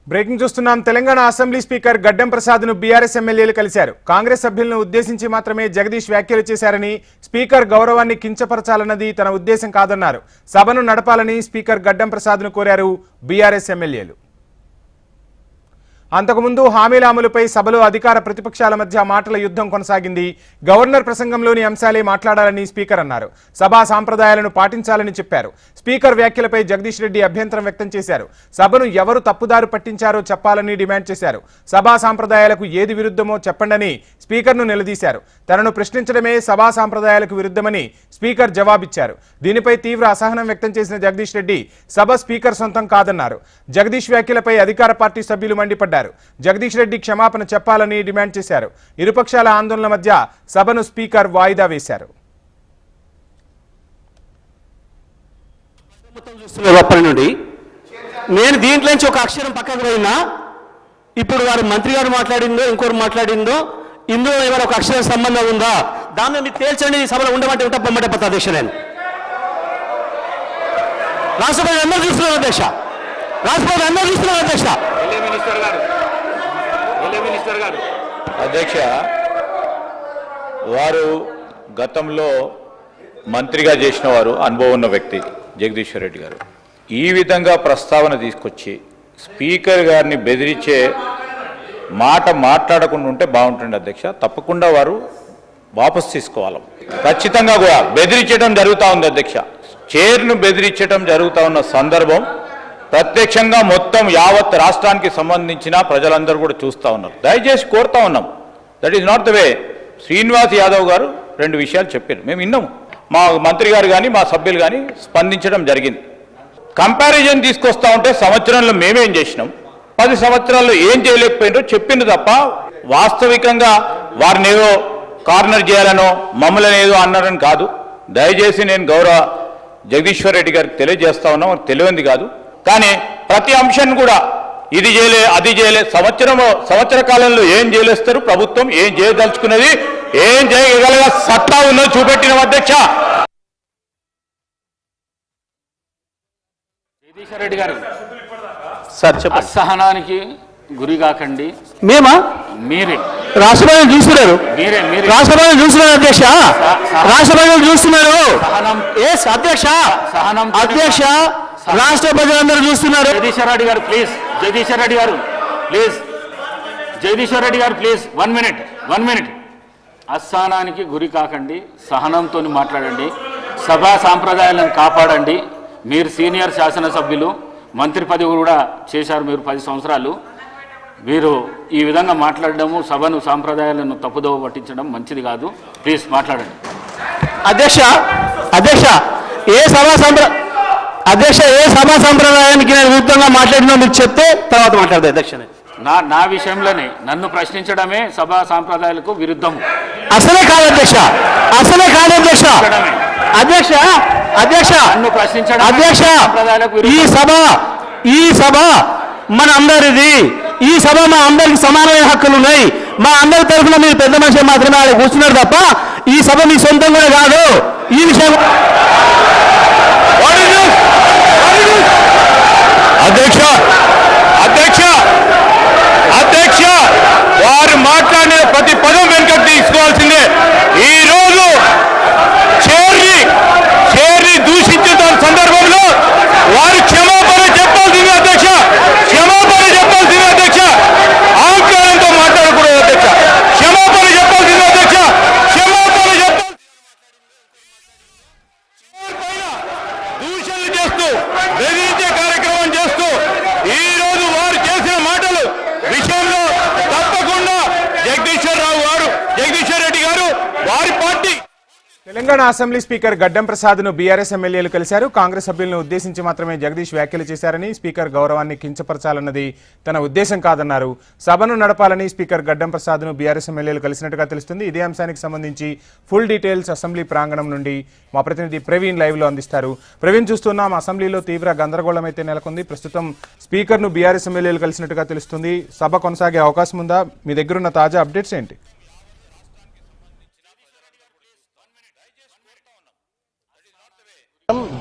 Breaking చూస్తున్నాం. Telangana assembly speaker గడ్డం ప్రసాద్ ను బీఆర్ఎస్ ఎమ్మెల్యేలు కలిశారు. కాంగ్రెస్ సభ్యులను ఉద్దేశించి మాత్రమే జగదీష్ వ్యాఖ్యలు చేశారని, స్పీకర్ గౌరవాన్ని కించపరచాలన్నది తన ఉద్దేశం కాదన్నారు. సభను నడపాలని స్పీకర్ గడ్డం ప్రసాద్ ను కోరారు బీఆర్ఎస్ ఎమ్మెల్యేలు. అంతకుముందు హామీల అమలుపై సభలో అధికార ప్రతిపక్షాల మధ్య మాటల యుద్ధం కొనసాగింది. గవర్నర్ ప్రసంగంలోని అంశాలే మాట్లాడాలని స్పీకర్ అన్నారు. సభా సాంప్రదాయాలను పాటించాలని చెప్పారు. స్పీకర్ వ్యాఖ్యలపై జగదీష్ రెడ్డి అభ్యంతరం వ్యక్తం చేశారు. సభను ఎవరు తప్పుదారు పట్టించారో చెప్పాలని డిమాండ్ చేశారు. సభా సాంప్రదాయాలకు ఏది విరుద్ధమో చెప్పండని స్పీకర్ను నిలదీశారు. తనను ప్రశ్నించడమే సభా సాంప్రదాయాలకు విరుద్ధమని స్పీకర్ జవాబిచ్చారు. దీనిపై తీవ్ర అసహనం వ్యక్తం చేసిన జగదీష్ రెడ్డి సభ స్పీకర్ సొంతం కాదన్నారు. జగదీష్ వ్యాఖ్యలపై అధికార పార్టీ సభ్యులు మండిపడ్డారు. జగదీష్ రెడ్డి క్షమాపణ చెప్పాలని డిమాండ్ చేశారు. ఇరుపక్షాల ఆందోళన మధ్య సభను స్పీకర్ వాయిదా వేశారు. నేను దీంట్లో నుంచి ఒక అక్షరం పక్కకు పోయినా, ఇప్పుడు వారు మంత్రి గారు మాట్లాడిందో ఇంకోరు మాట్లాడిందో ఇందులో ఏమైనా ఒక అక్షరం సంబంధం ఉందా దాన్ని మీరు తేల్చండి. సభలో ఉండమంటే ఉంటా బొమ్మటే పత్త అధ్యక్ష. నేను రాష్ట్రపతి అందరూ చూస్తున్నారు అధ్యక్ష. రాష్ట్రపతి అందరూ చూస్తున్నారు అధ్యక్ష. అధ్యక్ష, వారు గతంలో మంత్రిగా చేసిన వారు, అనుభవం ఉన్న వ్యక్తి జగదీశ్వర్ రెడ్డి గారు. ఈ విధంగా ప్రస్తావన తీసుకొచ్చి స్పీకర్ గారిని బెదిరించే మాట మాట్లాడకుండా ఉంటే బాగుంటుంది అధ్యక్ష. తప్పకుండా వారు వాపసు తీసుకోవాలి. ఖచ్చితంగా కూడా బెదిరించడం జరుగుతూ ఉంది అధ్యక్ష. చైర్ను బెదిరించడం జరుగుతూ ఉన్న సందర్భం ప్రత్యక్షంగా మొత్తం యావత్ రాష్ట్రానికి సంబంధించిన ప్రజలందరూ కూడా చూస్తూ ఉన్నారు. దయచేసి కోరుతా ఉన్నాం, that is not the way. Srinivas Yadav గారు రెండు విషయాలు చెప్పారు, మేము విన్నాము. మా మంత్రి గారు కానీ మా సభ్యులు కానీ స్పందించడం జరిగింది. కంపారిజన్ తీసుకొస్తా ఉంటే సంవత్సరంలో మేమేం చేసినాం, 10 సంవత్సరాల్లో ఏం చేయలేకపోయినారో చెప్పింది తప్ప వాస్తవికంగా వారిని ఏదో కార్నర్ చేయాలనో మమ్మల్ని ఏదో అన్నారని కాదు. దయచేసి నేను గౌరవ జగదీశ్వర్ రెడ్డి గారికి తెలియజేస్తా ఉన్నాం, తెలియంది కాదు. కానీ ప్రతి అంశాన్ని కూడా ఇది చేయలే అది చేయలే, సంవత్సర కాలంలో ఏం చేయలేస్తారు, ప్రభుత్వం ఏం చేయదలుచుకున్నది, ఏం చేయగలగా సత్తా ఉన్నది చూపెట్టిన అధ్యక్ష. జగదీశ్వర్ రెడ్డి గారు సార్ అసహనానికి గురి కాకండి. మేమా? మీరే రాష్ట్రపతి చూస్తున్నారు, రాష్ట్రపతి చూస్తున్నారు అధ్యక్ష, రాష్ట్రపతి చూస్తున్నారు అధ్యక్ష, సహనం అధ్యక్ష, రాష్ట్ర ప్రజలందరూ చూస్తున్నారు. జగదీశ్వర్ రెడ్డి గారు ప్లీజ్, జగదీశ్వర్ రెడ్డి గారు ప్లీజ్, జగదీశ్వర్ రెడ్డి గారు ప్లీజ్, 1 మినిట్. అసహనానికి గురి కాకండి, సహనంతో మాట్లాడండి, సభా సాంప్రదాయాలను కాపాడండి. మీరు సీనియర్ శాసనసభ్యులు, మంత్రి పదవి కూడా చేశారు మీరు 10 సంవత్సరాలు. మీరు ఈ విధంగా మాట్లాడడము, సభను సాంప్రదాయాలను తప్పుదోవ పట్టించడం మంచిది కాదు. ప్లీజ్ మాట్లాడండి అధ్యక్ష. ఏ సభా సంప్రదాయానికి నేను విరుద్ధంగా మాట్లాడినా మీరు చెప్తే తర్వాత మాట్లాడదు అధ్యక్ష. నా విషయంలోనే నన్ను ప్రశ్నించడమే సభా సాంప్రదాయాలకు విరుద్ధము. అసలే కాదు అధ్యక్ష, అధ్యక్ష, నన్ను ప్రశ్నించడం అధ్యక్ష. ఈ సభ మన అందరిది. ఈ సభ మా అందరికి సమానమైన హక్కులు ఉన్నాయి. మా అందరి తరఫున మీరు పెద్ద మనిషి మాత్రమే ఆడ కూర్చున్నారు తప్ప ఈ సభ మీ సొంతం కూడా కాదు. ఈ విషయం అధ్యక్ష, వారు మాట్లాడిన ప్రతి పదం వెనుకకు తీసుకోవాల్సిందే. ఈ రోజు చైర్ని దూషించిన సందర్భంలో వారు క్షమాపణ చెప్పాల్సిందే అధ్యక్ష, ఆంకారంతో మాట్లాడకూడదు అధ్యక్ష, క్షమాపణ చెప్పాల్సిందే అధ్యక్ష, దూషణలు చేస్తూ బెదిరించే కార్యక్రమం చేస్తూ ఈ రోజు వారు చేసిన మాటలు విషయంలో తప్పకుండా జగదీశ్వర్ రెడ్డి గారు వారి పార్టీ. తెలంగాణ అసెంబ్లీ స్పీకర్ గడ్డం ప్రసాద్ ను బీఆర్ఎస్ ఎమ్మెల్యేలు కలిశారు. కాంగ్రెస్ సభ్యులను ఉద్దేశించి మాత్రమే జగదీష్ వ్యాఖ్యలు చేశారని, స్పీకర్ గౌరవాన్ని కించపరచాలన్నది తన ఉద్దేశం కాదన్నారు. సభను నడపాలని స్పీకర్ గడ్డం ప్రసాద్ ను బీఆర్ఎస్ ఎమ్మెల్యేలు కలిసినట్టుగా తెలుస్తుంది. ఇదే అంశానికి సంబంధించి ఫుల్ డీటెయిల్స్ అసెంబ్లీ ప్రాంగణం నుండి మా ప్రతినిధి ప్రవీణ్ లైవ్ లో అందిస్తారు. ప్రవీణ్, చూస్తున్నాం అసెంబ్లీలో తీవ్ర గందరగోళం అయితే నెలకొంది. ప్రస్తుతం స్పీకర్ ను బీఆర్ఎస్ ఎమ్మెల్యేలు కలిసినట్టుగా తెలుస్తుంది. సభ కొనసాగే అవకాశం ఉందా? మీ దగ్గరున్న తాజా అప్డేట్స్ ఏంటి?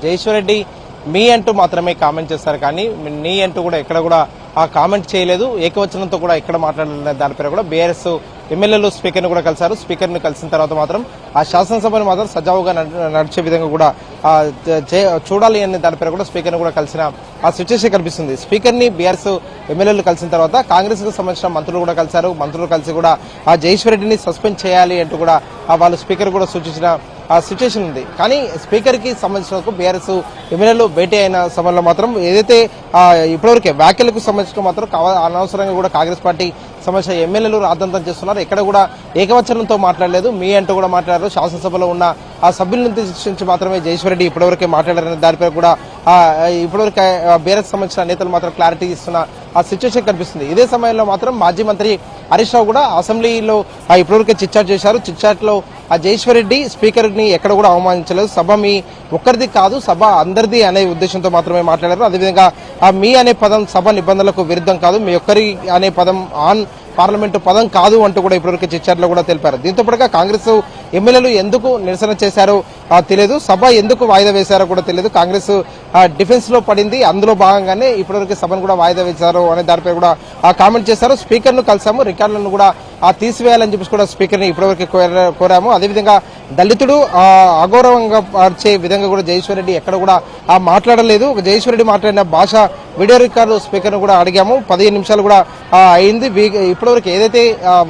జగదీశ్వర్ రెడ్డి మీ అంటూ మాత్రమే కామెంట్ చేస్తారు, కానీ నీ అంటూ కూడా ఎక్కడ కూడా కామెంట్ చేయలేదు. ఏకవచనంతో కూడా ఎక్కడ మాట్లాడాలనే దానిపై కూడా బీఆర్ఎస్ ఎమ్మెల్యేలు స్పీకర్ని కూడా కలిశారు. స్పీకర్ని కలిసిన తర్వాత మాత్రం ఆ శాసనసభను మాత్రం సజావుగా నడిచే విధంగా కూడా చూడాలి అనే దానిపై కూడా స్పీకర్ని కూడా కలిసిన ఆ సిచ్యువేషన్ కనిపిస్తుంది. స్పీకర్ని బీఆర్ఎస్ ఎమ్మెల్యేలు కలిసిన తర్వాత కాంగ్రెస్ కు సంబంధించిన మంత్రులు కూడా కలిశారు. మంత్రులు కలిసి కూడా ఆ జగదీశ్వర్ రెడ్డిని సస్పెండ్ చేయాలి అంటూ కూడా వాళ్ళు స్పీకర్ కూడా సూచించిన ఆ సిచ్యువేషన్ ఉంది. కానీ స్పీకర్ కి సంబంధించిన బీఆర్ఎస్ ఎమ్మెల్యేలు భేటీ అయిన సమయంలో మాత్రం ఏదైతే ఇప్పటివరకే వ్యాఖ్యలకు సంబంధించిన మాత్రం అనవసరంగా కూడా కాంగ్రెస్ పార్టీ సంబంధించిన ఎమ్మెల్యేలు రాద్ధాంతం చేస్తున్నారు. ఎక్కడ కూడా ఏకవచనంతో మాట్లాడలేదు, మీ అంటూ కూడా మాట్లాడారు. శాసనసభలో ఉన్న ఆ సభ్యులను ఉద్దేశించి మాత్రమే జగదీశ్వర్ రెడ్డి ఇప్పటివరకే మాట్లాడారనే దానిపై కూడా ఇప్పటివరకు బీఆర్ఎస్ సంబంధించిన నేతలు మాత్రం క్లారిటీ ఇస్తున్న ఆ సిచ్యువేషన్ కనిపిస్తుంది. ఇదే సమయంలో మాత్రం మాజీ మంత్రి హరీష్ రావు కూడా అసెంబ్లీలో ఇప్పటివరకే చిట్చాట్ చేశారు. చిట్చాట్ లో ఆ జగదీశ్వర్ రెడ్డి స్పీకర్ ని ఎక్కడ కూడా అవమానించలేదు. సభ మీ ఒక్కరిది కాదు, సభ అందరిది అనే ఉద్దేశంతో మాత్రమే మాట్లాడారు. అదేవిధంగా మీ అనే పదం సభ నిబంధనలకు విరుద్ధం కాదు, మీ ఒక్కరి అనే పదం ఆన్ పార్లమెంటు పదం కాదు అంటూ కూడా ఇప్పటివరకు చిట్చాట్లో కూడా తెలిపారు. దీంతో పాటుగా కాంగ్రెస్ ఎమ్మెల్యేలు ఎందుకు నిరసన చేశారో తెలియదు, సభ ఎందుకు వాయిదా వేశారో కూడా తెలియదు. కాంగ్రెస్ డిఫెన్స్ లో పడింది, అందులో భాగంగానే ఇప్పటివరకు సభను కూడా వాయిదా వేశారు అనే దానిపై కూడా కామెంట్ చేశారు. స్పీకర్ ను కలిసాము, రికార్డులను కూడా తీసివేయాలని చెప్పేసి కూడా స్పీకర్ ని ఇప్పటివరకు కోరాము. అదేవిధంగా దళితుడు అగౌరవంగా పరిచే విధంగా కూడా జగదీశ్వర్ రెడ్డి ఎక్కడ కూడా మాట్లాడలేదు. జగదీశ్వర్ రెడ్డి మాట్లాడిన భాష వీడియో రికార్డు స్పీకర్ ను కూడా అడిగాము. 15 నిమిషాలు కూడా అయింది. ఇప్పటివరకు ఏదైతే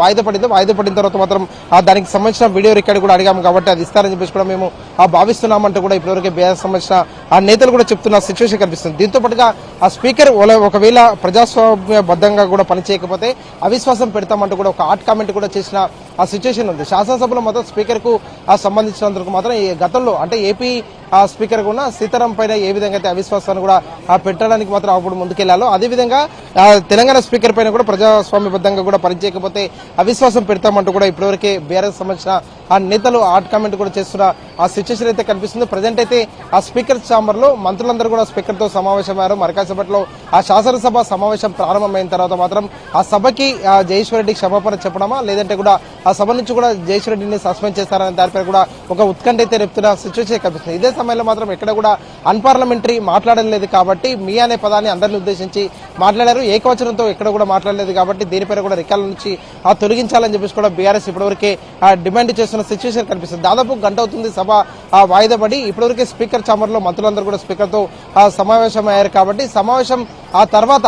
వాయిదా పడిందో, వాయిదా పడిన తర్వాత మాత్రం దానికి సంబంధించిన వీడియో రికార్డు కూడా అడిగాము కాబట్టి అది ఇస్తారని చెప్పేసి కూడా మేము భావిస్తున్నామంటూ కూడా ఇప్పటివరకు బీఆర్ఎస్ సంబంధించిన నేతలు కూడా చెప్తున్న సిచ్యువేషన్ కనిపిస్తుంది. దీంతో పాటుగా ఆ స్పీకర్ ఒకవేళ ప్రజాస్వామ్యబద్ధంగా కూడా పనిచేయకపోతే అవిశ్వాసం పెడతామంటూ కూడా ఒక హాట్ కామెంట్ కూడా చేసిన ఆ సిచ్యువేషన్ ఉంది. శాసనసభలో మాత్రం స్పీకర్ కు సంబంధించినందుకు మాత్రం ఈ గతంలో అంటే ఏపీ స్పీకర్ కూడా సీతారాం పైన ఏ విధంగా అయితే అవిశ్వాసాన్ని కూడా పెట్టడానికి మాత్రం అప్పుడు ముందుకెళ్లాలో అదేవిధంగా తెలంగాణ స్పీకర్ పైన కూడా ప్రజాస్వామ్యబద్ధంగా కూడా పనిచేయకపోతే అవిశ్వాసం పెడతామంటూ కూడా ఇప్పటివరకే బీఆర్ఎస్ సంబంధించిన ఆ నేతలు హాట్ కామెంట్ కూడా చేస్తున్న ఆ సిచ్యువేషన్ అయితే కనిపిస్తుంది. ప్రజెంట్ అయితే ఆ స్పీకర్ ఛాంబర్ లో మంత్రులందరూ కూడా స్పీకర్ తో సమావేశమయ్యారు. మరికాసేపట్లో ఆ శాసనసభ సమావేశం ప్రారంభమైన తర్వాత మాత్రం ఆ సభకి జగదీశ్వర్ రెడ్డి క్షమాపణ చెప్పడమా లేదంటే కూడా ఆ సభ నుంచి కూడా జగదీశ్వర్ రెడ్డిని సస్పెండ్ చేస్తారనే దానిపై కూడా ఒక ఉత్కంఠ అయితే రేపుతున్న సిచ్యువేషన్ కనిపిస్తుంది. ఇదే సమయంలో మాత్రం ఎక్కడ కూడా అన్పార్లమెంటరీ మాట్లాడలేదు కాబట్టి మీ అనే పదాన్ని అందరిని ఉద్దేశించి మాట్లాడారు. ఏకవచనంతో ఎక్కడ కూడా మాట్లాడలేదు కాబట్టి దీనిపైన కూడా రికార్డుల నుంచి తొలగించాలని చెప్పేసి కూడా బీఆర్ఎస్ ఇప్పటివరకే డిమాండ్ చేస్తున్న సిచ్యువేషన్ కనిపిస్తుంది. దాదాపు గంట అవుతుంది సభ వాయిదా పడి. ఇప్పటివరకే స్పీకర్ ఛాంబర్ లో మంత్రులందరూ కూడా స్పీకర్ తో సమావేశం అయ్యారు కాబట్టి సమావేశం ఆ తర్వాత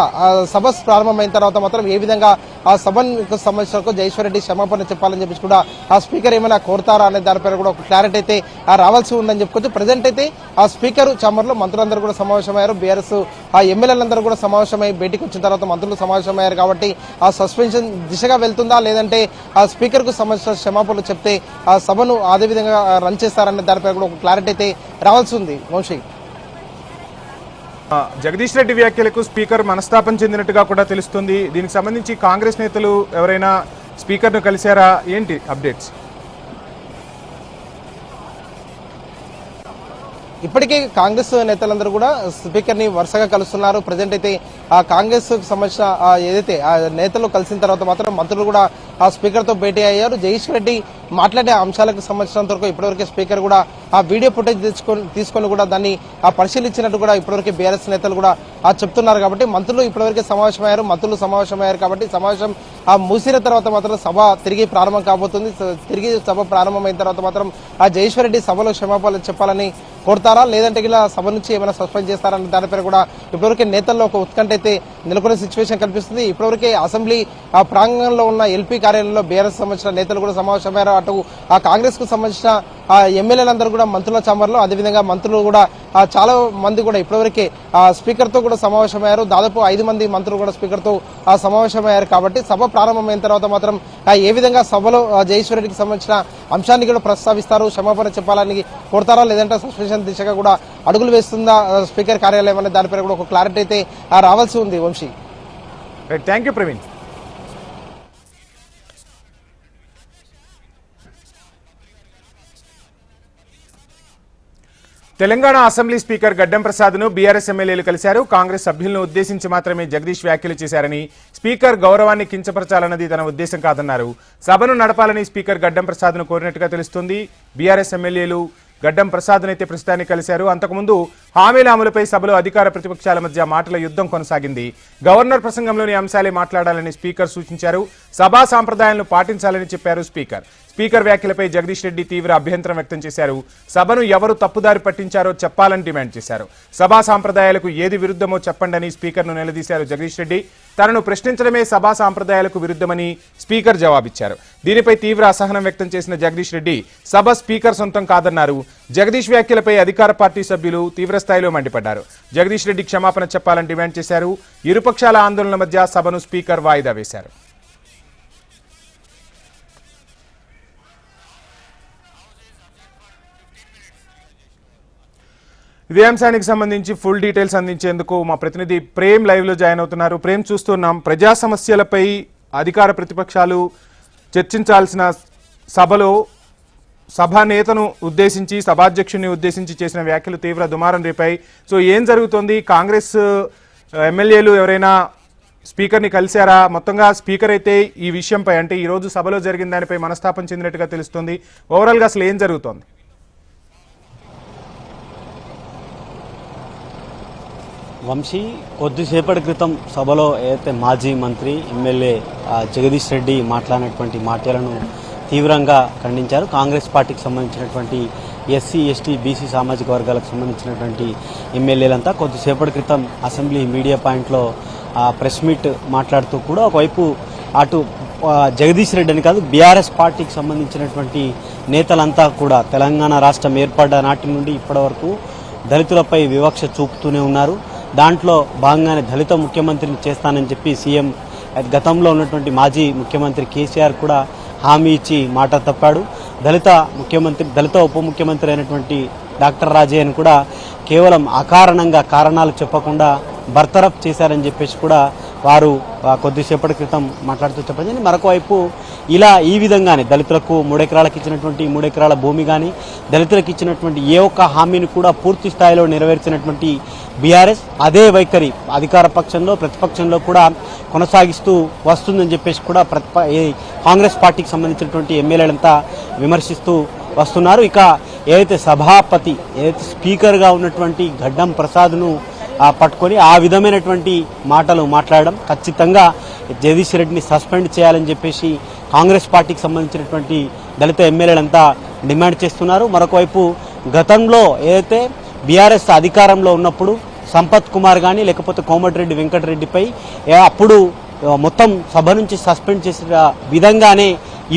సభ ప్రారంభమైన తర్వాత మాత్రం ఏ విధంగా ఆ సభకు సంబంధించిన జగదీశ్వర్ రెడ్డి క్షమాపణ చెప్పాలని చెప్పేసి కూడా ఆ స్పీకర్ ఏమైనా కోరుతారా అనే దానిపైన కూడా ఒక క్లారిటీ అయితే రావాల్సి ఉందని చెప్పుకోవచ్చు. ప్రజెంట్ అయితే ఆ స్పీకర్ ఛాంబర్ లో మంత్రులందరూ కూడా సమావేశమయ్యారు. బీఆర్ఎస్ ఆ ఎమ్మెల్యేలందరూ కూడా సమావేశమై బయటికి వచ్చిన తర్వాత మంత్రులు సమావేశమయ్యారు కాబట్టి ఆ సస్పెన్షన్ దిశగా వెళ్తుందా లేదంటే ఆ స్పీకర్ కు సంబంధించిన క్షమాపణలు చెప్తే ఆ సభను అదే విధంగా రన్ చేస్తారనే దానిపై కూడా ఒక క్లారిటీ అయితే రావాల్సి ఉంది. వంశీ, జగదీష్ రెడ్డి వ్యాఖ్యలకు స్పీకర్ మనస్తాపం చెందినట్టుగా కూడా తెలుస్తుంది. దీనికి సంబంధించి కాంగ్రెస్ నేతలు ఎవరైనా స్పీకర్ ను కలిశారా? ఏంటి అప్డేట్స్? ఇప్పటికే కాంగ్రెస్ నేతలందరూ కూడా స్పీకర్ ని వరుసగా కలుస్తున్నారు. ప్రజెంట్ అయితే ఆ కాంగ్రెస్ కు సంబంధించిన ఏదైతే ఆ నేతలు కలిసిన తర్వాత మాత్రం మంత్రులు కూడా ఆ స్పీకర్ తో భేటీ అయ్యారు. జగదీశ్వర్ రెడ్డి మాట్లాడే అంశాలకు సంబంధించినంత వరకు ఇప్పటివరకు స్పీకర్ కూడా ఆ వీడియో ఫుటేజ్ తీసుకొని కూడా దాన్ని పరిశీలించినట్టు కూడా ఇప్పటివరకు బీఆర్ఎస్ నేతలు కూడా చెప్తున్నారు. కాబట్టి మంత్రులు ఇప్పటివరకు సమావేశమయ్యారు. మంత్రులు సమావేశమయ్యారు కాబట్టి సమావేశం మూసిన తర్వాత మాత్రం సభ తిరిగి ప్రారంభం కాబోతుంది. తిరిగి సభ ప్రారంభమైన తర్వాత మాత్రం ఆ జగదీశ్వర్ రెడ్డి సభలో క్షమాపణలు చెప్పాలని కోరుతారా లేదంటే ఇలా సభ నుంచి ఏమైనా సస్పెండ్ చేస్తారన్న దానిపై కూడా ఇప్పటివరకే నేతల్లో ఒక ఉత్కంఠ అయితే నెలకొనే సిచ్యువేషన్ కనిపిస్తుంది. ఇప్పటివరకే అసెంబ్లీ ప్రాంగణంలో ఉన్న ఎల్పీ కార్యాలయంలో బీఆర్ఎస్ సంబంధించిన నేతలు కూడా సమావేశమయ్యారు. అటు ఆ కాంగ్రెస్ కు సంబంధించిన ఎమ్మెల్యేలందరూ కూడా మంత్రుల ఛాంబర్లో అదేవిధంగా మంత్రులు కూడా చాలా మంది కూడా ఇప్పటివరకే స్పీకర్ తో కూడా సమావేశమయ్యారు. దాదాపు 5 మంది మంత్రులు కూడా స్పీకర్ తో సమావేశమయ్యారు. కాబట్టి సభ ప్రారంభమైన తర్వాత మాత్రం ఏ విధంగా సభలో జగదీశ్వర్ రెడ్డికి సంబంధించిన అంశాన్ని కూడా ప్రస్తావిస్తారు, క్షమాపణ చెప్పాలని కోరుతారా లేదంటే సస్పెన్షన్ దిశగా కూడా అడుగులు వేస్తుందా స్పీకర్ కార్యాలయం అనే దానిపై కూడా ఒక క్లారిటీ అయితే రావాల్సి ఉంది. Vamshi, thank you Praveen. Telangana assembly speaker Gaddam ప్రసాద్ను బీఆర్ఎస్ ఎమ్మెల్యేలు కలిశారు. కాంగ్రెస్ సభ్యులను ఉద్దేశించి మాత్రమే జగదీష్ వ్యాఖ్యలు చేశారని, స్పీకర్ గౌరవాన్ని కించపరచాలన్నది తన ఉద్దేశం కాదన్నారు. సభను నడపాలని స్పీకర్ గడ్డం ప్రసాద్ను కోరినట్టుగా తెలుస్తుంది. బీఆర్ఎస్ ఎమ్మెల్యేలు గడ్డం ప్రసాద్నైతే ప్రస్తుతానికి కలిశారు. అంతకుముందు హామీల అమలుపై సభలో అధికార ప్రతిపక్షాల మధ్య మాటల యుద్ధం కొనసాగింది. గవర్నర్ ప్రసంగంలోని అంశాలే మాట్లాడాలని స్పీకర్ సూచించారు. సభా సాంప్రదాయాలను పాటించాలని చెప్పారు స్పీకర్. స్పీకర్ వ్యాఖ్యలపై జగదీష్ రెడ్డి తీవ్ర అభ్యంతరం వ్యక్తం చేశారు. సభను ఎవరు తప్పుదారి పట్టించారో చెప్పాలని డిమాండ్ చేశారు. సభా సాంప్రదాయాలకు ఏది విరుద్ధమో చెప్పండని స్పీకర్ను నిలదీశారు జగదీష్ రెడ్డి. తనను ప్రశ్నించడమే సభా సాంప్రదాయాలకు విరుద్ధమని స్పీకర్ జవాబిచ్చారు. దీనిపై తీవ్ర అసహనం వ్యక్తం చేసిన జగదీష్ రెడ్డి సభ స్పీకర్ సొంతం కాదన్నారు. జగదీష్ వ్యాఖ్యలపై అధికార పార్టీ సభ్యులు తీవ్రస్థాయిలో మండిపడ్డారు. జగదీష్ రెడ్డి క్షమాపణ చెప్పాలని డిమాండ్ చేశారు. ఇరుపక్షాల ఆందోళనల మధ్య సభను స్పీకర్ వాయిదా వేశారు. ఇదే అంశానికి సంబంధించి ఫుల్ డీటెయిల్స్ అందించేందుకు మా ప్రతినిధి ప్రేమ్ లైవ్ లో జాయిన్ అవుతున్నారు. ప్రేమ్, చూస్తున్నాం ప్రజా సమస్యలపై అధికార ప్రతిపక్షాలు చర్చించాల్సిన సభలో సభా నేతను ఉద్దేశించి సభాధ్యక్షుడిని ఉద్దేశించి చేసిన వ్యాఖ్యలు తీవ్ర దుమారం రేపాయి. సో ఏం జరుగుతోంది? కాంగ్రెస్ ఎమ్మెల్యేలు ఎవరైనా స్పీకర్ని కలిశారా? మొత్తంగా స్పీకర్ అయితే ఈ విషయంపై, అంటే ఈ రోజు సభలో జరిగిన దానిపై మనస్తాపం చెందినట్టుగా తెలుస్తోంది. ఓవరాల్గా అసలు ఏం జరుగుతోంది? వంశీ, కొద్దిసేపటి క్రితం సభలో ఏదైతే మాజీ మంత్రి ఎమ్మెల్యే జగదీష్ రెడ్డి మాట్లాడినటువంటి మాటలను తీవ్రంగా ఖండించారు. కాంగ్రెస్ పార్టీకి సంబంధించినటువంటి ఎస్సీ, ఎస్టీ, బీసీ సామాజిక వర్గాలకు సంబంధించినటువంటి ఎమ్మెల్యేలంతా కొద్దిసేపటి క్రితం అసెంబ్లీ మీడియా పాయింట్లో ప్రెస్ మీట్ మాట్లాడుతూ కూడా ఒకవైపు అటు జగదీష్ రెడ్డి అని కాదు, బీఆర్ఎస్ పార్టీకి సంబంధించినటువంటి నేతలంతా కూడా తెలంగాణ రాష్ట్రం ఏర్పడ్డ నాటి నుండి ఇప్పటి వరకు దళితులపై వివక్ష చూపుతూనే ఉన్నారు. దాంట్లో భాగంగానే దళిత ముఖ్యమంత్రిని చేస్తానని చెప్పి సీఎం గతంలో ఉన్నటువంటి మాజీ ముఖ్యమంత్రి కేసీఆర్ కూడా హామీ ఇచ్చి మాట తప్పాడు. దళిత ఉప ముఖ్యమంత్రి అయినటువంటి డాక్టర్ రాజయ్యను కూడా కేవలం అకారణంగా కారణాలు చెప్పకుండా బర్తరఫ్ చేశారని చెప్పేసి కూడా వారు కొద్దిసేపటి క్రితం మాట్లాడుతూ చెప్పండి. మరొక వైపు ఈ విధంగానే దళితులకు 3 ఎకరాలకు ఇచ్చినటువంటి 3 ఎకరాల భూమి కానీ, దళితులకు ఇచ్చినటువంటి ఏ ఒక్క హామీని కూడా పూర్తి స్థాయిలో నెరవేర్చినటువంటి బీఆర్ఎస్ అదే వైఖరి అధికార పక్షంలో ప్రతిపక్షంలో కూడా కొనసాగిస్తూ వస్తుందని చెప్పేసి కూడా కాంగ్రెస్ పార్టీకి సంబంధించినటువంటి ఎమ్మెల్యేలంతా విమర్శిస్తూ వస్తున్నారు. ఇక ఏదైతే సభాపతి, ఏదైతే స్పీకర్గా ఉన్నటువంటి గడ్డం ప్రసాద్ను పట్టుకొని ఆ విధమైనటువంటి మాటలు మాట్లాడడం, ఖచ్చితంగా జగదీష్ రెడ్డిని సస్పెండ్ చేయాలని చెప్పేసి కాంగ్రెస్ పార్టీకి సంబంధించినటువంటి దళిత ఎమ్మెల్యేలంతా డిమాండ్ చేస్తున్నారు. మరొకవైపు గతంలో ఏదైతే బీఆర్ఎస్ అధికారంలో ఉన్నప్పుడు సంపత్ కుమార్ కానీ లేకపోతే కోమటిరెడ్డి వెంకటరెడ్డిపై అప్పుడు మొత్తం సభ నుంచి సస్పెండ్ చేసిన విధంగానే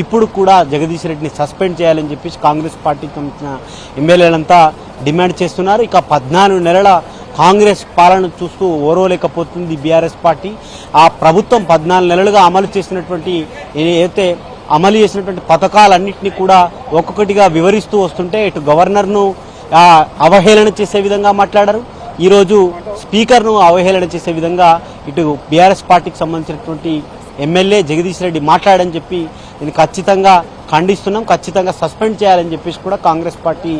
ఇప్పుడు కూడా జగదీష్ రెడ్డిని సస్పెండ్ చేయాలని చెప్పేసి కాంగ్రెస్ పార్టీకి సంబంధించిన ఎమ్మెల్యేలంతా డిమాండ్ చేస్తున్నారు. ఇక 14 నెలల కాంగ్రెస్ పాలన చూస్తూ ఓర్వలేకపోతుంది బీఆర్ఎస్ పార్టీ. ఆ ప్రభుత్వం 14 నెలలుగా అమలు చేసినటువంటి పథకాలన్నింటినీ కూడా ఒక్కొక్కటిగా వివరిస్తూ వస్తుంటే ఇటు గవర్నర్ను అవహేళన చేసే విధంగా మాట్లాడారు. ఈరోజు స్పీకర్ను అవహేళన చేసే విధంగా ఇటు బీఆర్ఎస్ పార్టీకి సంబంధించినటువంటి ఎమ్మెల్యే జగదీష్ రెడ్డి మాట్లాడని చెప్పి దీన్ని ఖచ్చితంగా ఖండిస్తున్నాం. ఖచ్చితంగా సస్పెండ్ చేయాలని చెప్పేసి కూడా కాంగ్రెస్ పార్టీ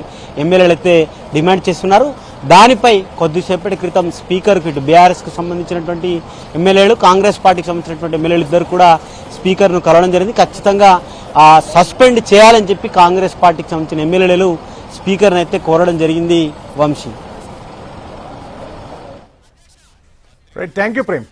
ఎమ్మెల్యేలు అయితే డిమాండ్ చేస్తున్నారు. దానిపై కొద్దిసేపటి క్రితం స్పీకర్కు ఇటు బీఆర్ఎస్కి సంబంధించినటువంటి ఎమ్మెల్యేలు, కాంగ్రెస్ పార్టీకి సంబంధించినటువంటి ఎమ్మెల్యేలు ఇద్దరు కూడా స్పీకర్ను కలవడం జరిగింది. ఖచ్చితంగా సస్పెండ్ చేయాలని చెప్పి కాంగ్రెస్ పార్టీకి సంబంధించిన ఎమ్మెల్యేలు స్పీకర్ని అయితే కోరడం జరిగింది. Vamshi, thank you Prem.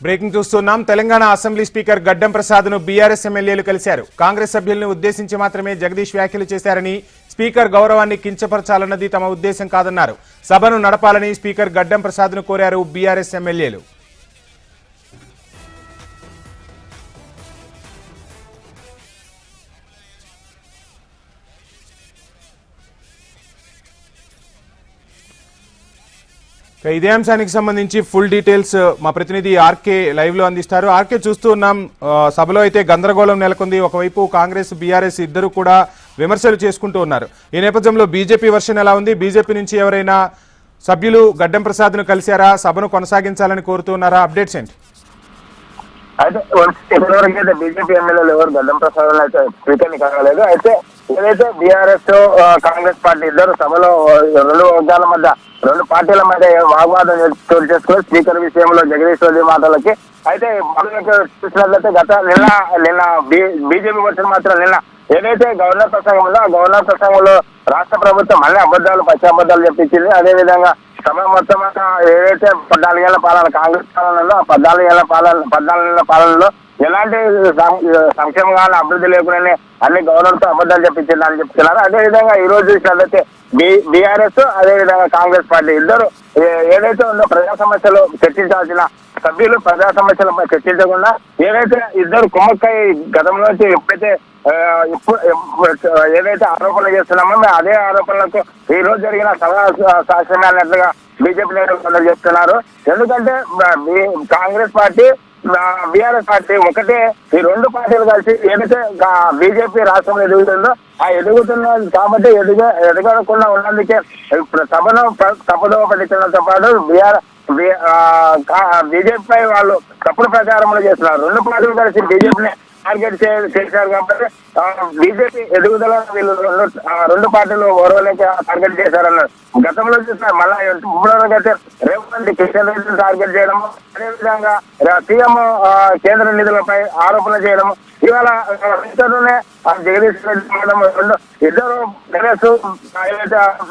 Breaking చూస్తున్నాం. తెలంగాణ అసెంబ్లీ స్పీకర్ గడ్డం ప్రసాద్ను బీఆర్ఎస్ ఎమ్మెల్యేలు కలిశారు. కాంగ్రెస్ సభ్యులను ఉద్దేశించి మాత్రమే జగదీష్ వ్యాఖ్యలు చేశారని, స్పీకర్ గౌరవాన్ని కించపరచాలన్నది తమ ఉద్దేశం కాదన్నారు. సభను నడపాలని స్పీకర్ గడ్డం ప్రసాద్ను కోరారు బీఆర్ఎస్ ఎమ్మెల్యేలు. ఇదే అంశానికి సంబంధించి ఫుల్ డీటెయిల్స్ మా ప్రతినిధి ఆర్కే లైవ్ లో అందిస్తారు. ఆర్కే, చూస్తూ ఉన్నాం సభలో అయితే గందరగోళం నెలకొంది. ఒకవైపు కాంగ్రెస్, బీఆర్ఎస్ ఇద్దరు కూడా విమర్శలు చేసుకుంటూ ఉన్నారు. ఈ నేపథ్యంలో బీజేపీ వర్షన్ ఎలా ఉంది? బీజేపీ నుంచి ఎవరైనా సభ్యులు గడ్డం ప్రసాద్ను కలిశారా? సభను కొనసాగించాలని కోరుతున్నారా? అప్డేట్స్ ఏంటి? అయితే ఇప్పటివరకు అయితే బీజేపీ ఎమ్మెల్యేలు ఎవరు గడ్డం ప్రసాద్ అయితే స్పీకర్ని కాగలేదు. అయితే ఏదైతే బీఆర్ఎస్ కాంగ్రెస్ పార్టీ ఇద్దరు సభలో రెండు వర్గాల మధ్య రెండు పార్టీల మధ్య వాగ్వాదం చోటు చేసుకుని స్పీకర్ విషయంలో జగదీష్ రెడ్డి మాటలకి అయితే చూసినట్లయితే నిన్న బీజేపీ వచ్చిన మాత్రం నిన్న ఏదైతే గవర్నర్ ప్రసంగం ఉందో ఆ గవర్నర్ ప్రసంగంలో రాష్ట్ర ప్రభుత్వం మళ్ళీ అబద్ధాలు పచ్చి అబద్ధాలు చెప్పించింది. అదేవిధంగా సభ మొత్తం ఏదైతే 14 ఏళ్ల పాలన కాంగ్రెస్ పాలనలో 14 ఏళ్ల పాలనలో ఎలాంటి సంక్షేమంగా అభివృద్ధి లేకుండానే అన్ని గవర్నర్తో అబద్ధాలు చెప్పించిందని చెప్తున్నారు. అదేవిధంగా ఈ రోజు చూసినట్లయితే బీఆర్ఎస్ అదేవిధంగా కాంగ్రెస్ పార్టీ ఇద్దరు ఏదైతే ఉందో ప్రజా సమస్యలు చర్చించాల్సిన సభ్యులు ప్రజా సమస్యలపై చర్చించకుండా ఏదైతే ఇద్దరు కుమ్మక్కై గతంలో ఎప్పుడైతే ఏదైతే ఆరోపణలు చేస్తున్నామో మేము అదే ఆరోపణలకు ఈ రోజు జరిగిన సభా సాక్ష్యమే అన్నట్లుగా బీజేపీ నేతలు చెప్తున్నారు. ఎందుకంటే కాంగ్రెస్ పార్టీ బీఆర్ఎస్ పార్టీ ఒకటే, ఈ రెండు పార్టీలు కలిసి ఏదైతే బీజేపీ రాష్ట్రంలో ఎదుగుతుందో ఆ ఎదుగుతున్నది కాబట్టి ఎదగకుండా ఉన్నందుకే సభను తప్పుదోవ పట్టించడంతో పాటు బీజేపీ వాళ్ళు తప్పుడు ప్రచారంలో చేస్తున్నారు. రెండు పార్టీలు కలిసి బీజేపీని టార్గెట్ చేశారు కాబట్టి బీజేపీ ఎదుగుదల వీళ్ళు రెండు పార్టీలు ఓర్వలేక టార్గెట్ చేశారన్నారు. గతంలో చూసిన మళ్ళా ఇప్పటివరకైతే రేవంత్ రెడ్డి కిషన్ రెడ్డిని టార్గెట్ చేయడం, అదేవిధంగా సీఎం కేంద్ర నిధులపై ఆరోపణ చేయడం, ఇవాళ ఇద్దరునే జగదీష్ రెడ్డి ఇద్దరు ఏదైతే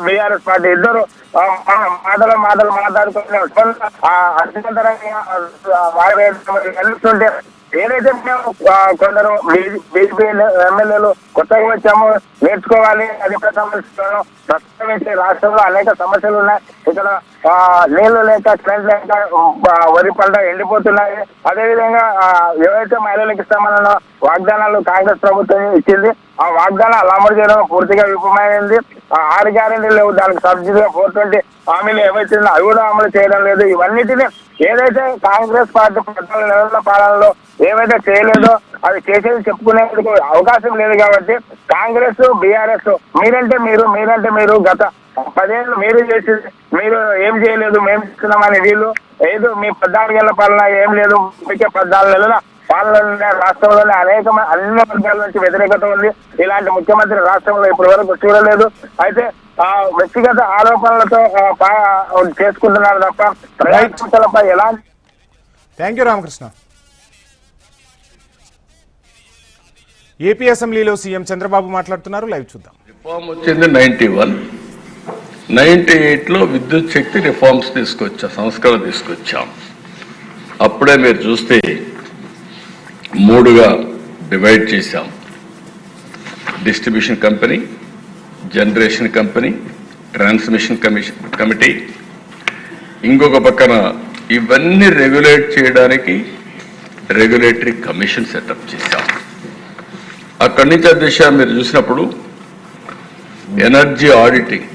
బీఆర్ఎస్ పార్టీ ఇద్దరు మాటలు మాట్లాడుకుని అత్యంతరంగా కలుస్తుంటే ఏదైతే మేము కొందరు బీజేపీ ఎమ్మెల్యేలు కొత్తగా వచ్చాము నేర్చుకోవాలి అది ప్రస్తుతం రాష్ట్రంలో అనేక సమస్యలు ఉన్నాయి. ఇక్కడ నీళ్లు లేక కరెంట్ లేక వరి పంట ఎండిపోతున్నాయి. అదేవిధంగా ఏవైతే మహిళలకు ఇస్తామన్న వాగ్దానాలు కాంగ్రెస్ ప్రభుత్వం ఇచ్చింది ఆ వాగ్దానాలు అమలు చేయడం పూర్తిగా విఫలమైంది. 6 గ్యారెంటీలు లేవు, దానికి సబ్సిడీగా 420 హామీలు ఏవైతే అవి కూడా అమలు చేయడం లేదు. ఇవన్నిటిని ఏదైతే కాంగ్రెస్ పార్టీ 14 నెలల పాలనలో ఏవైతే చేయలేదో అది చేసేది చెప్పుకునేందుకు అవకాశం లేదు. కాబట్టి కాంగ్రెస్ బీఆర్ఎస్ మీరంటే మీరు గత 10 ఏళ్ళు మీరు చేసి మీరు ఏం చేయలేదు మేము చేస్తున్నామని వీళ్ళు ఏదో మీ 14 ఏళ్ల పాలన ఏం లేదు, మీకే 14 నెలల పాలన రాష్ట్రంలోనే అన్ని వర్గాల నుంచి వ్యతిరేకత ఉంది. ఇలాంటి ముఖ్యమంత్రి రాష్ట్రంలో ఇప్పటి వరకు చూడలేదు. అయితే వ్యక్తిగత ఆరోపణలతో చేసుకుంటున్నారు తప్ప ప్రజాపై ఎలాంటి. Thank you Ramakrishna. ఏపీ అసెంబ్లీలో సీఎం చంద్రబాబు మాట్లాడుతున్నారు, లైవ్ చూద్దాం. రిఫార్మ్ వచ్చింది 91, 98లో విద్యుత్ శక్తి రిఫార్మ్స్ సంస్కరణ తీసుకొచ్చాం. అప్పుడే మీరు చూస్తే 3గా డివైడ్ చేశాం. Distribution company, generation company, transmission committee, ఇంకొక పక్కన ఇవన్నీ రెగ్యులేట్ చేయడానికి రెగ్యులేటరీ కమిషన్ సెటప్ చేశాం. అక్కడి నుంచి ఆ దిశ మీరు చూసినప్పుడు ఎనర్జీ ఆడిటింగ్,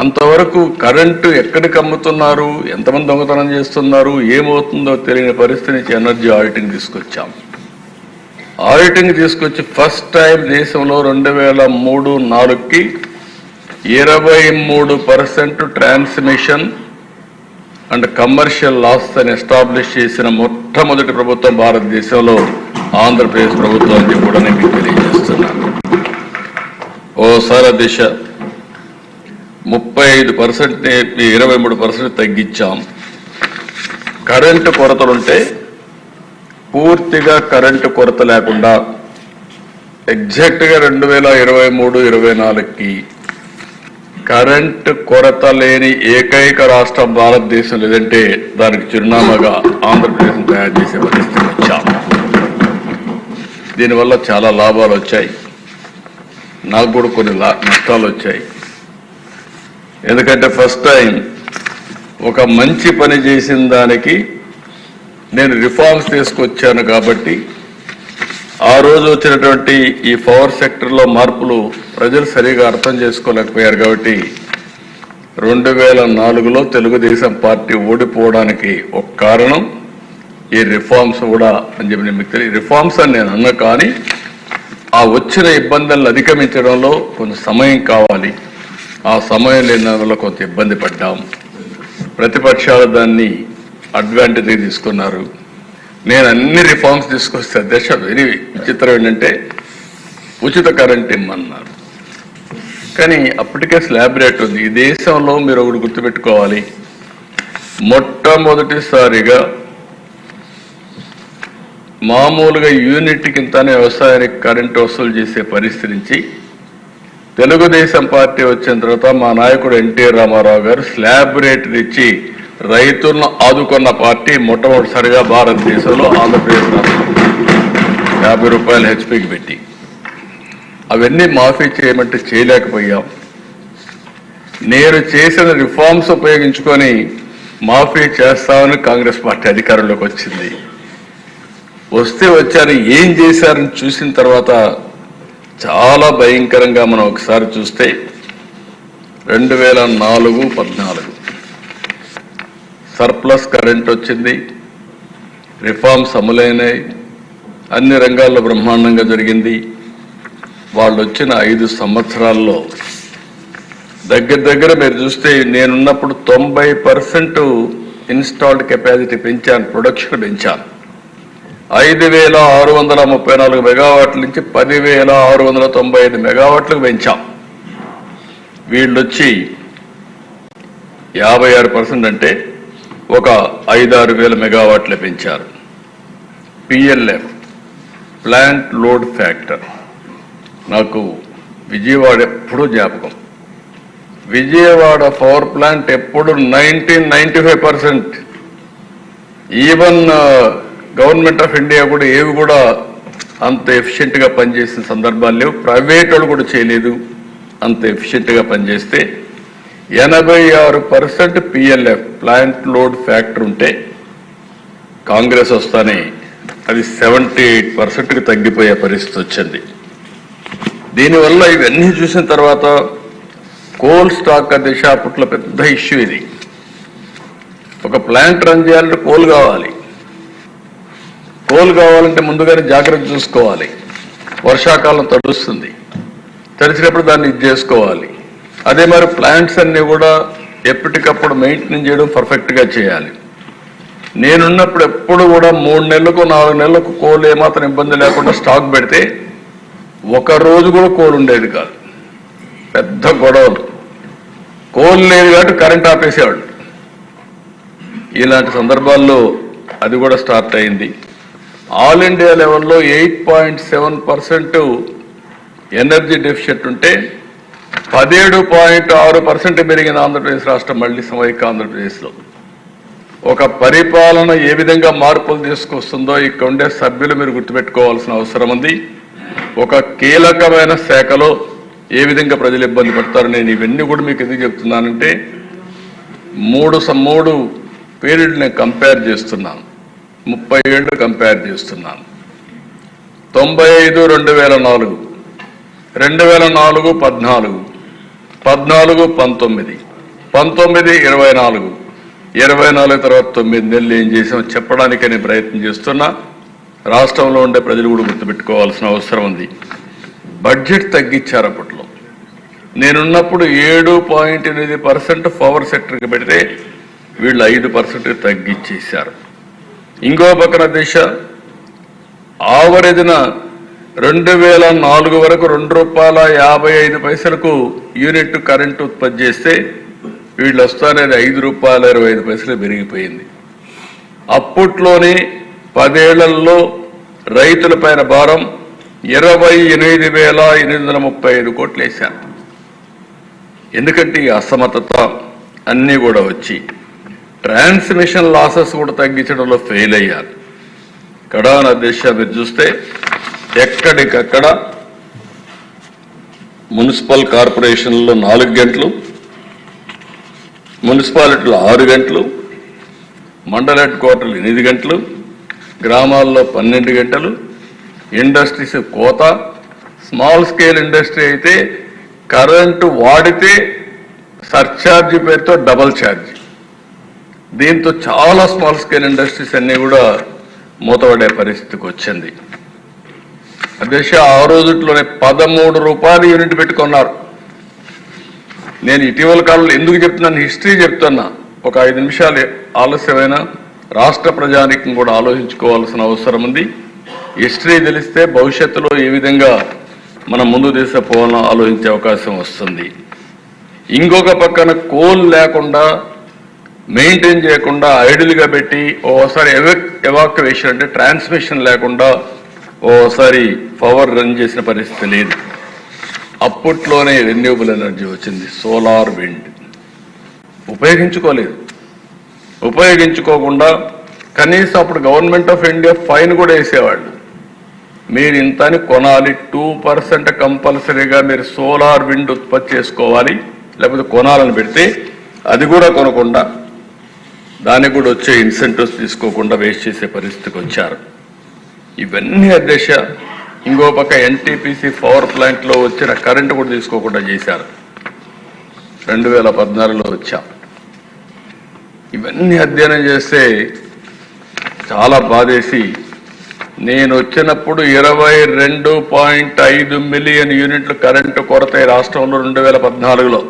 అంతవరకు కరెంటు ఎక్కడికి అమ్ముతున్నారు, ఎంతమంది దొంగతనం చేస్తున్నారు, ఏమవుతుందో తెలియని పరిస్థితి నుంచి ఎనర్జీ ఆడిటింగ్ తీసుకొచ్చాం. ఆడిటింగ్ తీసుకొచ్చి ఫస్ట్ టైం దేశంలో 2003-04కి 23% ట్రాన్స్మిషన్ అండ్ కమర్షియల్ లాస్ అని ఎస్టాబ్లిష్ చేసిన మొట్టమొదటి ప్రభుత్వం భారతదేశంలో ఆంధ్రప్రదేశ్ ప్రభుత్వాన్ని కూడా నేను మీకు తెలియజేస్తున్నాను. ఓసారి దిశ 35% 23% తగ్గించాం. కరెంటు కొరతలుంటే పూర్తిగా కరెంటు కొరత లేకుండా ఎగ్జాక్ట్గా 2023-24కి కరెంటు కొరత లేని ఏకైక రాష్ట్రం భారతదేశం లేదంటే దానికి చిరునామాగా ఆంధ్రప్రదేశ్ తయారు చేసే పరిస్థితి వచ్చాం. దీనివల్ల చాలా లాభాలు వచ్చాయి, నాకు కూడా కొన్ని నష్టాలు వచ్చాయి. ఎందుకంటే ఫస్ట్ టైం ఒక మంచి పని చేసిన దానికి నేను రిఫార్మ్స్ తీసుకొచ్చాను కాబట్టి ఆ రోజు వచ్చినటువంటి ఈ పవర్ సెక్టర్లో మార్పులు ప్రజలు సరిగా అర్థం చేసుకోలేకపోయారు. కాబట్టి 2004లో తెలుగుదేశం పార్టీ ఓడిపోవడానికి ఒక కారణం ఈ రిఫార్మ్స్ కూడా అని చెప్పి మీకు తెలియదు. రిఫార్మ్స్ అని నేను అన్నా కానీ ఆ వచ్చిన ఇబ్బందులను అధిగమించడంలో కొంత సమయం కావాలి. ఆ సమయం లేని వల్ల కొంత ఇబ్బంది పడ్డాం. ప్రతిపక్షాలు దాన్ని అడ్వాంటేజ్ తీసుకున్నారు. నేను అన్ని రిఫార్మ్స్ తీసుకొస్తే అధ్యక్ష వెరీ విచిత్రం ఏంటంటే ఉచిత కరెంట్ ఇమ్మన్నారు. కానీ అప్పటికే స్లాబ్ రేట్ ఉంది. ఈ దేశంలో మీరు ఒకటి గుర్తుపెట్టుకోవాలి, మొట్టమొదటిసారిగా మామూలుగా యూనిట్కి ఇంతనే వ్యవసాయానికి కరెంటు వసూలు చేసే పరిస్థితి నుంచి తెలుగుదేశం పార్టీ వచ్చిన తర్వాత మా నాయకుడు ఎన్టీ రామారావు గారు స్లాబ్ రేట్ ఇచ్చి రైతులను ఆదుకున్న పార్టీ మొట్టమొదటిసారిగా భారతదేశంలో ఆంధ్రప్రదేశ్ రాష్ట్రం 50 రూపాయలు హెచ్పికి పెట్టి అవన్నీ మాఫీ చేయమంటే చేయలేకపోయాం. నేను చేసిన రిఫార్మ్స్ ఉపయోగించుకొని మాఫీ చేస్తామని కాంగ్రెస్ పార్టీ అధికారంలోకి వచ్చింది. వస్తే వచ్చారు, ఏం చేశారని చూసిన తర్వాత చాలా భయంకరంగా మనం ఒకసారి చూస్తే 2014-14 సర్ప్లస్ కరెంట్ వచ్చింది, రిఫార్మ్స్ అమలైనాయి, అన్ని రంగాల్లో బ్రహ్మాండంగా జరిగింది. వాళ్ళు వచ్చిన 5 సంవత్సరాల్లో దగ్గర మీరు చూస్తే నేనున్నప్పుడు 90% ఇన్స్టాల్డ్ కెపాసిటీ పెంచాను, ప్రొడక్షన్ పెంచాను. 5,634 మెగావాట్ల నుంచి 10,695 మెగావాట్లకు పెంచాం. వీళ్ళొచ్చి 56% అంటే ఒక 5-6 వేల మెగావాట్లు పెంచారు. పిఎల్ఎఫ్ ప్లాంట్ లోడ్ ఫ్యాక్టర్ నాకు విజయవాడ ఎప్పుడూ జ్ఞాపకం. విజయవాడ పవర్ ప్లాంట్ ఎప్పుడు 95%. ఈవెన్ గవర్నమెంట్ ఆఫ్ ఇండియా కూడా ఏవి కూడా అంత ఎఫిషియెంట్గా పనిచేసిన సందర్భాలు లేవు. ప్రైవేట్ వాళ్ళు కూడా చేయలేదు అంత ఎఫిషియెంట్గా పనిచేస్తే. 86% పిఎల్ఎఫ్ ప్లాంట్ లోడ్ ఫ్యాక్టర్ ఉంటే కాంగ్రెస్ వస్తానే అది 78%కి తగ్గిపోయే పరిస్థితి వచ్చింది. దీనివల్ల ఇవన్నీ చూసిన తర్వాత కోల్ స్టాక్ దిశ అప్పట్లో పెద్ద ఇష్యూ ఇది. ఒక ప్లాంట్ రన్ చేయాలంటే కోల్ కావాలంటే ముందుగానే జాగ్రత్త చూసుకోవాలి. వర్షాకాలం తడుస్తుంది, తడిచినప్పుడు దాన్ని ఇది చేసుకోవాలి. అదే మరి ప్లాంట్స్ అన్నీ కూడా ఎప్పటికప్పుడు మెయింటైన్ చేయడం పర్ఫెక్ట్గా చేయాలి. నేనున్నప్పుడు ఎప్పుడు కూడా 3 నెలలకు 4 నెలలకు కోల్ ఏమాత్రం ఇబ్బంది లేకుండా స్టాక్ పెడితే ఒక రోజు కూడా కోల్ ఉండేది కాదు. పెద్ద గొడవలు, కోల్ లేదు కాబట్టి కరెంట్ ఆపేసేవాడు. ఇలాంటి సందర్భాల్లో అది కూడా స్టార్ట్ అయింది. ఆల్ ఇండియా లెవెల్లో 8.7% ఎనర్జీ డెఫిషియట్ ఉంటే 17.6% పెరిగిన ఆంధ్రప్రదేశ్ రాష్ట్రం మళ్ళీ సమైక్య ఆంధ్రప్రదేశ్లో. ఒక పరిపాలన ఏ విధంగా మార్పులు తీసుకొస్తుందో ఇక్కడ ఉండే సభ్యులు మీరు గుర్తుపెట్టుకోవాల్సిన అవసరం ఉంది. ఒక కీలకమైన శాఖలో ఏ విధంగా ప్రజలు ఇబ్బంది పడతారు. నేను ఇవన్నీ కూడా మీకు ఎందుకు చెప్తున్నానంటే 3 పీరియడ్ నేను కంపేర్ చేస్తున్నాను, 30 ఏళ్ళు కంపేర్ చేస్తున్నాను. 95 2004, 2004 14, 14 19, 19 24, 24 తర్వాత 9 నెలలు ఏం చేసామో చెప్పడానికి నేను ప్రయత్నం చేస్తున్నా. రాష్ట్రంలో ఉండే ప్రజలు కూడా గుర్తుపెట్టుకోవాల్సిన అవసరం ఉంది. బడ్జెట్ తగ్గించారు. అప్పట్లో నేనున్నప్పుడు 7.8% పవర్ సెక్టర్కి పెడితే వీళ్ళు 5% తగ్గించేశారు. ఇంకో పక్కన దిశ ఆవరేజ్న 2004 వరకు ₹2.55 యూనిట్ కరెంటు ఉత్పత్తి చేస్తే వీళ్ళు వస్తానే ₹5.25 పెరిగిపోయింది. అప్పట్లోనే 10 ఏళ్లలో రైతుల పైన భారం 28,835 కోట్లు వేశారు. ఎందుకంటే ఈ అసమర్థత అన్నీ కూడా వచ్చి ట్రాన్స్మిషన్ లాసెస్ కూడా తగ్గించడంలో ఫెయిల్ అయ్యారు. కడాన దిశ మీరు చూస్తే ఎక్కడికక్కడ మున్సిపల్ కార్పొరేషన్లో 4 గంటలు, మున్సిపాలిటీలో 6 గంటలు, మండల హెడ్ క్వార్టర్లు 8 గంటలు, గ్రామాల్లో 12 గంటలు, ఇండస్ట్రీస్ కోత. స్మాల్ స్కేల్ ఇండస్ట్రీ అయితే కరెంటు వాడితే సర్ఛార్జీ పేరుతో డబల్ ఛార్జీ. దీంతో చాలా స్మాల్ స్కేల్ ఇండస్ట్రీస్ అన్నీ కూడా మూతపడే పరిస్థితికి వచ్చింది. అధ్యక్ష ఆ రోజుల్లోనే ₹13 యూనిట్ పెట్టుకున్నారు. నేను ఇటీవల కాలంలో ఎందుకు చెప్తున్నాను, హిస్టరీ చెప్తున్నా. ఒక 5 నిమిషాలు ఆలస్యమైన రాష్ట్ర ప్రజానీకం కూడా ఆలోచించుకోవాల్సిన అవసరం ఉంది. హిస్టరీ తెలిస్తే భవిష్యత్తులో ఏ విధంగా మనం ముందు తీసుకుపోవాలని ఆలోచించే అవకాశం వస్తుంది. ఇంకొక పక్కన కోల్ లేకుండా మెయింటైన్ చేయకుండా ఐడిల్గా పెట్టి ఓసారి ఎవాక్యువేషన్ అంటే ట్రాన్స్మిషన్ లేకుండా ఓసారి పవర్ రన్ చేసిన పరిస్థితి లేదు. అప్పట్లోనే రెన్యూబుల్ ఎనర్జీ వచ్చింది, సోలార్ విండ్ ఉపయోగించుకోకుండా కనీసం అప్పుడు గవర్నమెంట్ ఆఫ్ ఇండియా ఫైన్ కూడా వేసేవాళ్ళు. మీరు ఇంతని కొనాలి, 2% కంపల్సరీగా మీరు సోలార్ విండ్ ఉత్పత్తి చేసుకోవాలి, లేకపోతే కొనాలని పెడితే అది కూడా కొనకుండా దానికి కూడా వచ్చే ఇన్సెంటివ్స్ తీసుకోకుండా వేస్ట్ చేసే పరిస్థితికి వచ్చారు. ఇవన్నీ అధ్యక్ష ఇంకో పక్క ఎన్టీపీసీ పవర్ ప్లాంట్లో వచ్చిన కరెంటు కూడా తీసుకోకుండా చేశారు. 2014లో వచ్చాం. ఇవన్నీ అధ్యయనం చేస్తే చాలా బాధేసి, నేను వచ్చినప్పుడు 22.5 మిలియన్ యూనిట్లు కరెంటు కొరత ఈ రాష్ట్రంలో 2014లో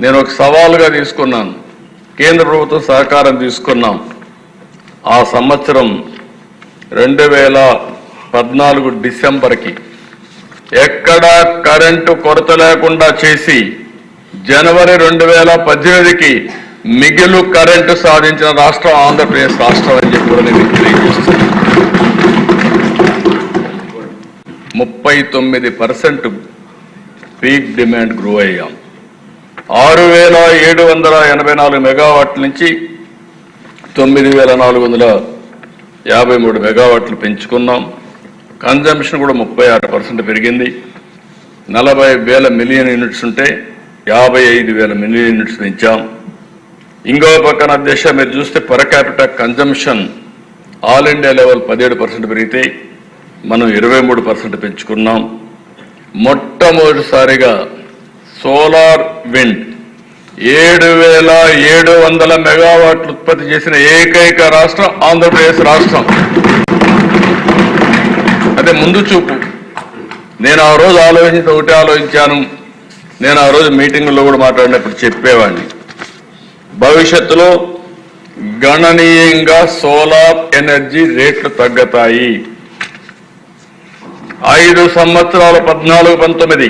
నేను ఒక సవాలుగా తీసుకున్నాను. కేంద్ర ప్రభుత్వం సహకారం తీసుకున్నాం. ఆ సంవత్సరం 2014 డిసెంబర్కి ఎక్కడా కరెంటు కొరత లేకుండా చేసి జనవరి 2018కి మిగులు కరెంటు సాధించిన రాష్ట్రం ఆంధ్రప్రదేశ్ రాష్ట్రం అని చెప్పి కూడా నేను తెలియజేస్తున్నాను. 39% పీక్ డిమాండ్ గ్రో అయ్యాం. 6,784 మెగావాట్ల నుంచి 9,453 మెగావాట్లు పెంచుకున్నాం. కన్జంప్షన్ కూడా 36% పెరిగింది. 40,000 మిలియన్ యూనిట్స్ ఉంటే 55,000 మిలియన్ యూనిట్స్ పెంచాం. ఇంకో పక్కన అధ్యక్ష మీరు చూస్తే per capital consumption all India level 17% పెరిగితే మనం 23% పెంచుకున్నాం. మొట్టమొదటిసారిగా సోలార్ విండ్ 7,700 మెగావాట్లు ఉత్పత్తి చేసిన ఏకైక రాష్ట్రం ఆంధ్రప్రదేశ్ రాష్ట్రం. అదే ముందు చూపు. నేను ఆ రోజు ఒకటే ఆలోచించాను. నేను ఆ రోజు మీటింగుల్లో కూడా మాట్లాడినప్పుడు చెప్పేవాడిని, భవిష్యత్తులో గణనీయంగా సోలార్ ఎనర్జీ రేట్లు తగ్గుతాయి. 5 సంవత్సరాలు 14-19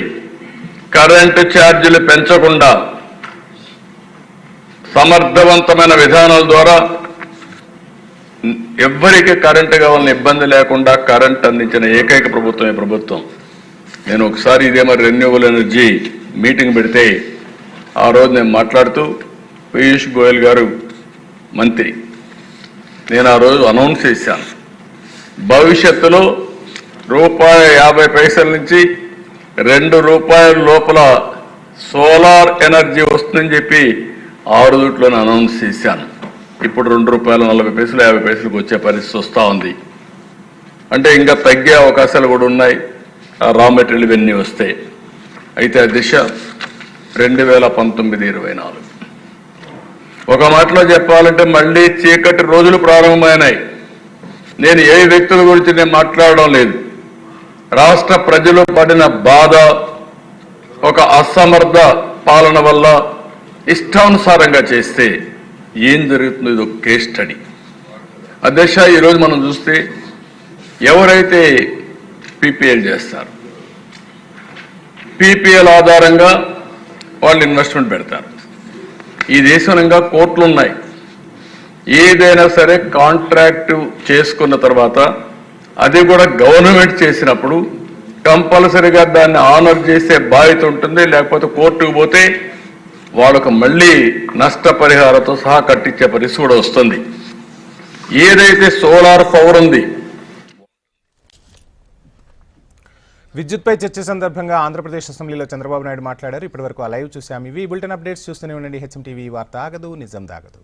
కరెంటు ఛార్జీలు పెంచకుండా సమర్థవంతమైన విధానాల ద్వారా ఎవ్వరికి కరెంటు కావాలని ఇబ్బంది లేకుండా కరెంట్ అందించిన ఏకైక ప్రభుత్వం ఈ ప్రభుత్వం. నేను ఒకసారి ఇదే మరి రెన్యూబుల్ ఎనర్జీ మీటింగ్ పెడితే ఆ రోజు నేను మాట్లాడుతూ పీయూష్ గోయల్ గారు మంత్రి, నేను ఆ రోజు అనౌన్స్ చేశాను, భవిష్యత్తులో ₹50 నుంచి ₹2 లోపల సోలార్ ఎనర్జీ వస్తుందని చెప్పి 6 దూట్లోనే అనౌన్స్ చేశాను. ఇప్పుడు ₹2.40 50 వచ్చే పరిస్థితి వస్తూ ఉంది. అంటే ఇంకా తగ్గే అవకాశాలు కూడా ఉన్నాయి రా మెటీరియల్ ఇవన్నీ వస్తాయి. అయితే ఆ దిశ 2019-24 ఒక మాటలో చెప్పాలంటే మళ్ళీ చీకటి రోజులు ప్రారంభమైనాయి. నేను ఏ వ్యక్తుల గురించి నేను మాట్లాడడం లేదు. రాష్ట్ర ప్రజలు పడిన బాధ, ఒక అసమర్థ పాలన వల్ల ఇష్టానుసారంగా చేస్తే ఏం జరుగుతుందో ఇది ఒక కేస్ స్టడీ. అధ్యక్ష ఈరోజు మనం చూస్తే ఎవరైతే పీపీఎల్ చేస్తారు, పీపీఎల్ ఆధారంగా వాళ్ళు ఇన్వెస్ట్మెంట్ పెడతారు. ఈ దేశంగా కోర్టులు ఉన్నాయి. ఏదైనా సరే కాంట్రాక్టు చేసుకున్న తర్వాత అది కూడా గవర్నమెంట్ చేసినప్పుడు కంపల్సరీగా దాన్ని ఆనర్ చేసే బాధ్యత ఉంటుంది. లేకపోతే కోర్టుకు పోతే వాళ్ళకు మళ్ళీ నష్టపరిహారంతో సహా కట్టించే పరిస్థితి కూడా వస్తుంది. ఏదైతే సోలార్ పవర్ ఉంది, విద్యుత్పై చర్చ సందర్భంగా ఆంధ్రప్రదేశ్ అసెంబ్లీలో చంద్రబాబు నాయుడు మాట్లాడారు. ఇప్పటివరకు ఆ లైవ్ చూసాము. ఇవి బులెటిన్ అప్డేట్స్ చూస్తూనే ఉండండి. హెచ్ఎం టీవీ వార్త ఆగదు, నిజం దాగదు.